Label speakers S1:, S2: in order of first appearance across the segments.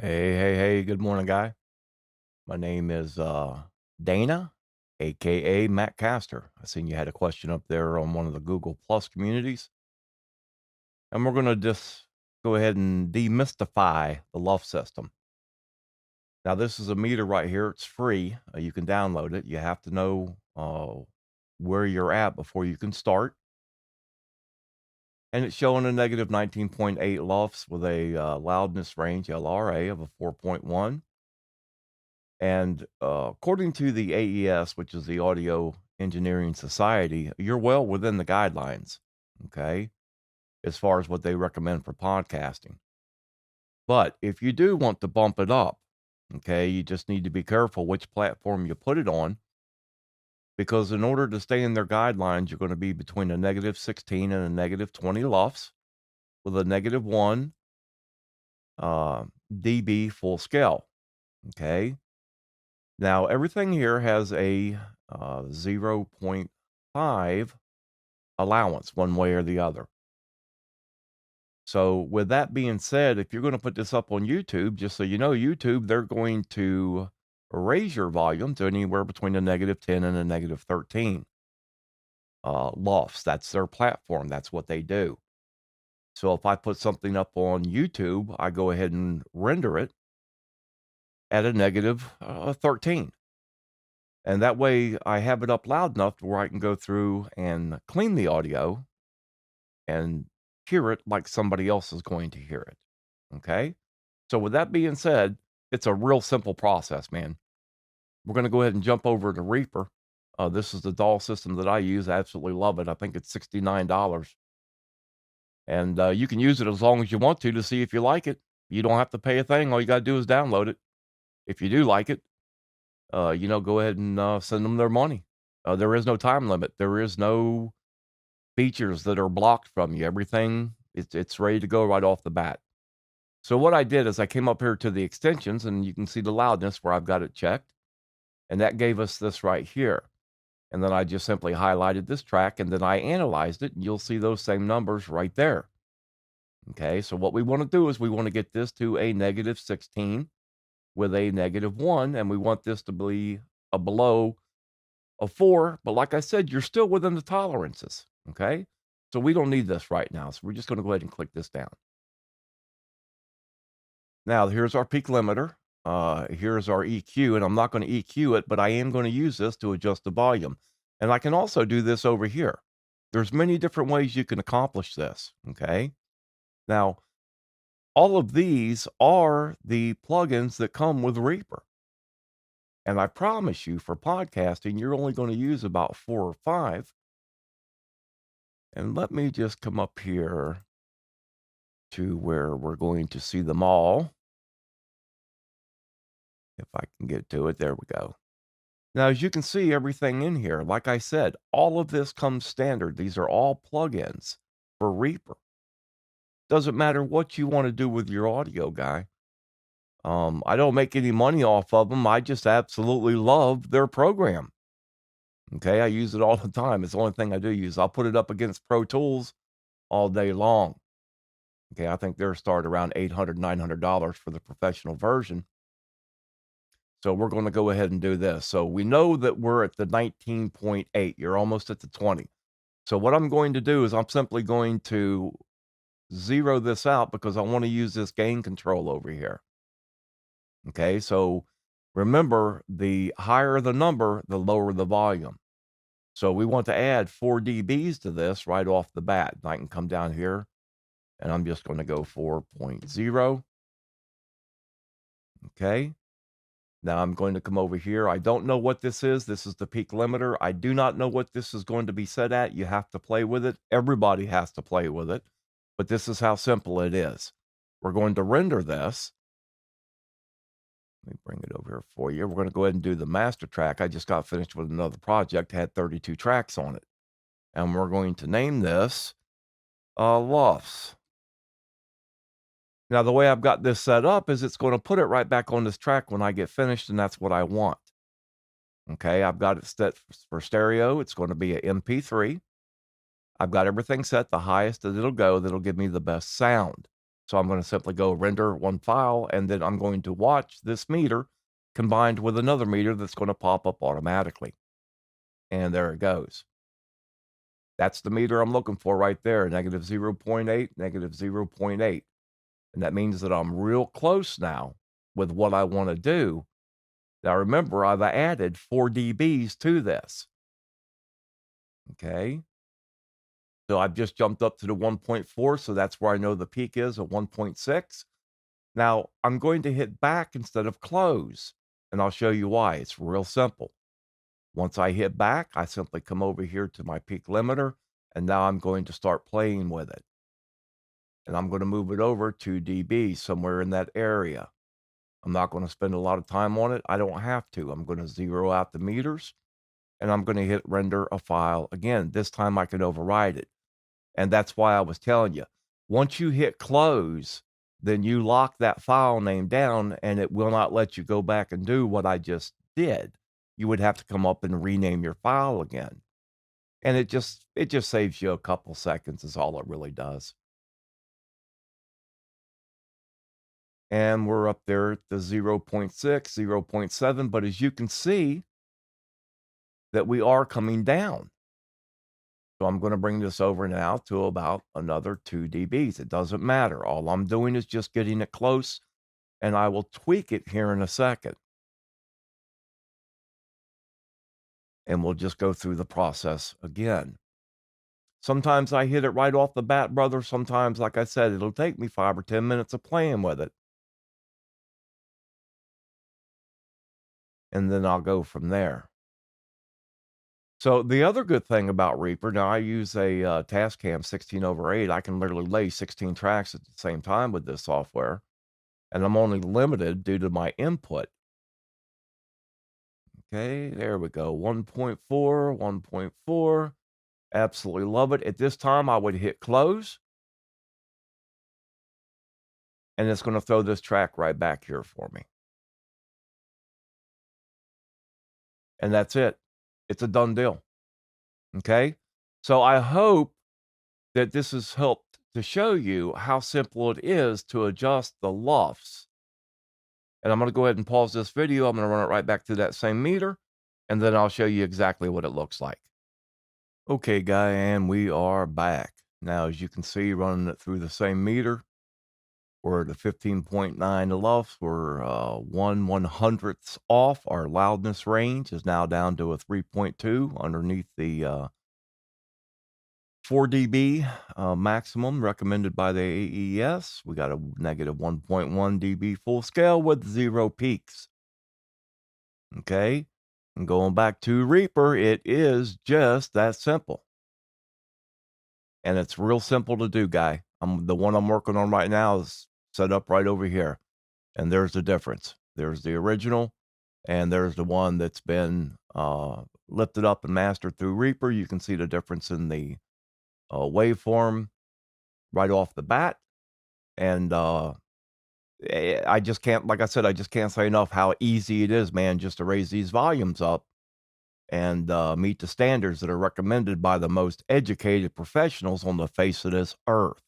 S1: Hey, good morning, guy. My name is Dana, aka Matt Caster. I seen you had a question up there on one of the Google Plus communities, and we're going to just go ahead and demystify the LUF system. Now, this is a meter right here. It's free. You can download it. You have to know where you're at before you can start. And it's showing a negative 19.8 LUFS with a loudness range, LRA, of a 4.1. And according to the AES, which is the Audio Engineering Society, you're well within the guidelines, okay, as far as what they recommend for podcasting. But if you do want to bump it up, okay, you just need to be careful which platform you put it on, because in order to stay in their guidelines, you're going to be between a negative 16 and a negative 20 LUFS with a negative 1 dB full scale, okay? Now, everything here has a 0.5 allowance one way or the other. So, with that being said, if you're going to put this up on YouTube, just so you know, YouTube, they're going to raise your volume to anywhere between a negative 10 and a negative 13 LUFS. That's their platform. That's what they do. So, if I put something up on YouTube, I go ahead and render it at a negative 13. And that way I have it up loud enough to where I can go through and clean the audio and hear it like somebody else is going to hear it. Okay. So with that being said, it's a real simple process, man. We're going to go ahead and jump over to Reaper. This is the DAW system that I use. I absolutely love it. I think it's $69. And you can use it as long as you want to see if you like it. You don't have to pay a thing. All you got to do is download it. If you do like it, go ahead and send them their money. There is no time limit. There is no features that are blocked from you. Everything it's ready to go right off the bat. So what I did is I came up here to the extensions, and you can see the loudness where I've got it checked, and that gave us this right here. And then I just simply highlighted this track, and then I analyzed it, and you'll see those same numbers right there. Okay, so what we want to do is we want to get this to a negative 16 with a negative 1, and we want this to be below a 4, but like I said, you're still within the tolerances, okay? So we don't need this right now, so we're just gonna go ahead and click this down. Now, here's our peak limiter. Here's our EQ, and I'm not gonna EQ it, but I am gonna use this to adjust the volume. And I can also do this over here. There's many different ways you can accomplish this, okay? Now, all of these are the plugins that come with Reaper. And I promise you, for podcasting, you're only gonna use about 4 or 5. And let me just come up here to where we're going to see them all. If I can get to it, there we go. Now, as you can see, everything in here, like I said, all of this comes standard. These are all plugins for Reaper. Doesn't matter what you want to do with your audio, guy. I don't make any money off of them. I just absolutely love their program. Okay, I use it all the time. It's the only thing I do use. I'll put it up against Pro Tools all day long. Okay, I think they're start around $800, $900 for the professional version. So we're going to go ahead and do this. So we know that we're at the 19.8. You're almost at the 20. So what I'm going to do is I'm simply going to zero this out because I want to use this gain control over here. Okay, so remember, the higher the number, the lower the volume. So we want to add 4 dBs to this right off the bat. And I can come down here and I'm just going to go 4.0. Okay. Now I'm going to come over here. I don't know what this is. This is the peak limiter. I do not know what this is going to be set at. You have to play with it. Everybody has to play with it. But this is how simple it is. We're going to render this. Let me bring it over here for you. We're going to go ahead and do the master track. I just got finished with another project, had 32 tracks on it. And we're going to name this LUFS. Now, the way I've got this set up is it's going to put it right back on this track when I get finished, and that's what I want. Okay, I've got it set for stereo. It's going to be an MP3. I've got everything set the highest that it'll go that'll give me the best sound. So I'm going to simply go render one file, and then I'm going to watch this meter combined with another meter that's going to pop up automatically. And there it goes. That's the meter I'm looking for right there, negative 0.8, negative 0.8. And that means that I'm real close now with what I want to do. Now remember, I've added 4 dBs to this. Okay. So I've just jumped up to the 1.4, so that's where I know the peak is at 1.6. Now I'm going to hit back instead of close, and I'll show you why. It's real simple. Once I hit back, I simply come over here to my peak limiter, and now I'm going to start playing with it. And I'm going to move it over to dB, somewhere in that area. I'm not going to spend a lot of time on it. I don't have to. I'm going to zero out the meters, and I'm going to hit render a file again. This time I can override it. And that's why I was telling you, once you hit close, then you lock that file name down, and it will not let you go back and do what I just did. You would have to come up and rename your file again. And it just saves you a couple seconds is all it really does. And we're up there at the 0.6, 0.7, but as you can see that we are coming down. So I'm going to bring this over now to about another 2 dBs. It doesn't matter. All I'm doing is just getting it close, and I will tweak it here in a second. And we'll just go through the process again. Sometimes I hit it right off the bat, brother. Sometimes, like I said, it'll take me 5 or 10 minutes of playing with it. And then I'll go from there. So the other good thing about Reaper, now I use a Tascam 16/8. I can literally lay 16 tracks at the same time with this software, and I'm only limited due to my input. Okay, there we go. 1.4, 1.4. Absolutely love it. At this time, I would hit close, and it's going to throw this track right back here for me. And that's it. It's a done deal. Okay. So I hope that this has helped to show you how simple it is to adjust the LUFS. And I'm going to go ahead and pause this video. I'm going to run it right back to that same meter, and then I'll show you exactly what it looks like. Okay, guy, and we are back. Now, as you can see, running it through the same meter, we're at a 15.9 LUFS. We're 1/100th off. Our loudness range is now down to a 3.2 underneath the 4 dB maximum recommended by the AES. We got a negative 1.1 dB full scale with 0 peaks. Okay. And going back to Reaper, it is just that simple. And it's real simple to do, guy. The one I'm working on right now is set up right over here. And there's the difference. There's the original, and there's the one that's been lifted up and mastered through Reaper. You can see the difference in the waveform right off the bat. And I just can't, like I said, I just can't say enough how easy it is, man, just to raise these volumes up and meet the standards that are recommended by the most educated professionals on the face of this earth.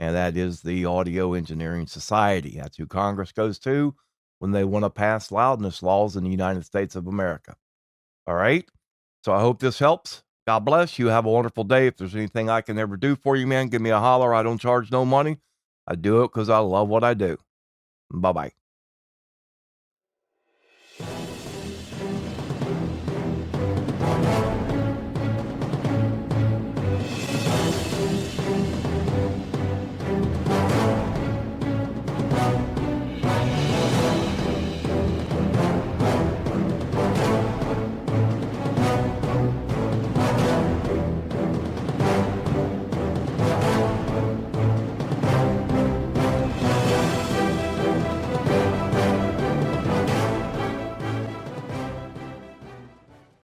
S1: And that is the Audio Engineering Society. That's who Congress goes to when they want to pass loudness laws in the United States of America. All right. So I hope this helps. God bless you. Have a wonderful day. If there's anything I can ever do for you, man, give me a holler. I don't charge no money. I do it because I love what I do. Bye-bye.